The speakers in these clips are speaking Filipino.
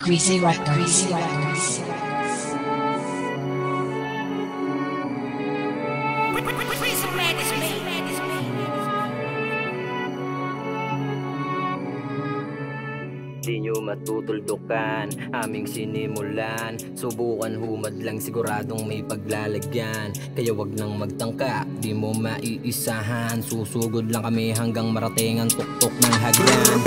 Greasy Records. Di nyo matutuldukan, aming sinimulan. Subukan humad lang, siguradong may paglalagyan. Kaya wag nang magtangka, di mo maiisahan. Susugod lang kami hanggang marating ang tuktok ng hagdan.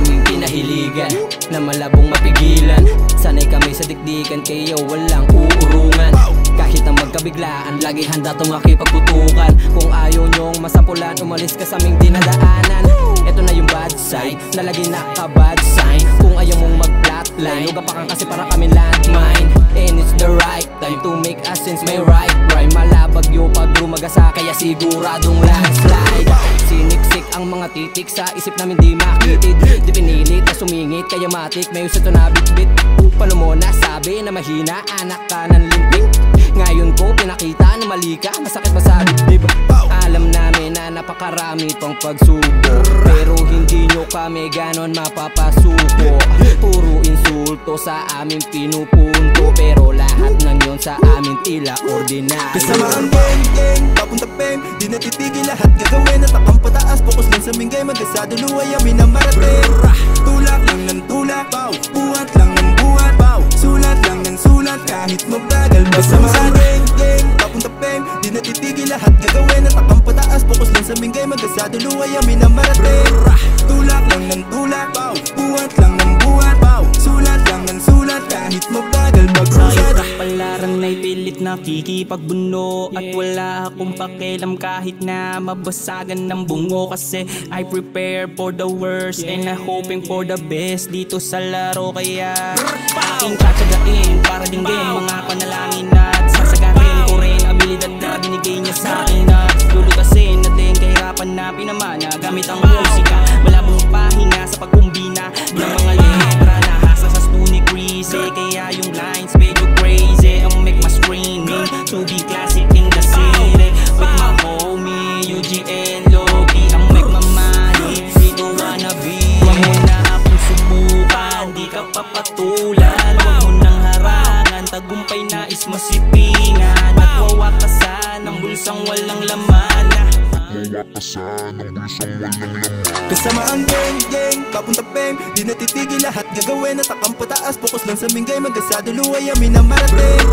Aming pinahiligan, na malabong mapigilan. Sanay kami sa dikdikan, kaya walang uurungan. Kahit ang magkabiglaan, lagi handa tong makipagputukan. Kung ayaw nyong masampulan, umalis ka sa aming dinadaanan. Ito na yung bad side, na lagi naka-bad sign. Kung ayaw mong mag-flatline, huwag pa kang kasi para kami landmine. And it's the right time to make a sense, may right rhyme. Malabagyo pag rumagasa, kaya siguradong landslide. Siniksik ang mga titik sa isip namin di makitid. Di pinilit na sumingit, kaya matik may usato na bitbit. Paano mo nasabi na mahina, anak ka ng lintik? Ngayon ko pinakita na mali ka, masakit ba sa dibdib? Alam namin na napakarami pang pagsubok, pero hindi nyo kami ganon mapapasuko. Puro insulto sa amin pinupunto, pero lahat ng yun sa amin tila ordinary. Kasama ang gang, papunta peng, di natitigil lahat gagawin. At akang pataas, focus lang sa minggay, magkasado luway amin ang marating. Tulak lang ng tulak, buhat lang ng buhat, sulat lang ng sulat, kahit mabagal. Kasama ang gang, papunta peng, di natitigil lahat gagawin. At akang pataas, focus lang sa minggay, magkasado luway amin ang marating. Tulak lang ng tulak, buhat lang ng buhat, sulat lang ng sulat, kahit mabagal. Sa'yo kapalaran na'y pilit nakikipagbuno, at wala akong pakialam kahit na mabasagan ng bungo. Kasi I prepare for the worst and I hoping for the best dito sa laro. Kaya aking tatsagain para dinggin mga panalangin at sasagarin ko rin abilidad na binigay niya sa'kin. At lulutasin natin kahirapan na pinamana gamit ang musika. Malabong pahinga sa pagkumbina ng mga letra na hasa sa stony greasy. Kaya yung lines medyo crazy, I'll make my screaming to be classic in the city. With my homie UGN Loki, I'll make my money, dito wanna be. Huwag mo na akong subukan, di ka papatulan. Huwag mo nang harangan, tagumpay na is masipingan. Nagwawakasan ng bulsang walang laman. Kasama ang gang, papunta peng, di natitigil lahat gagawin. At akang pataas, focus lang sa minggay, magkasado luway amin ang marating.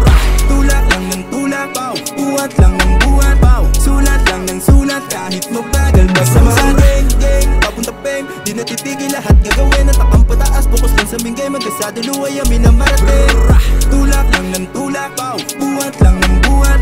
Tulak lang ng tulak, buhat lang ng buhat, sulat lang ng sulat, kahit mabagal. Kasama ang gang, papunta peng, di natitigil lahat gagawin. At akang pataas, focus lang sa minggay, magkasado luway amin ang marating. Tulak lang ng tulak, buhat lang ng buhat,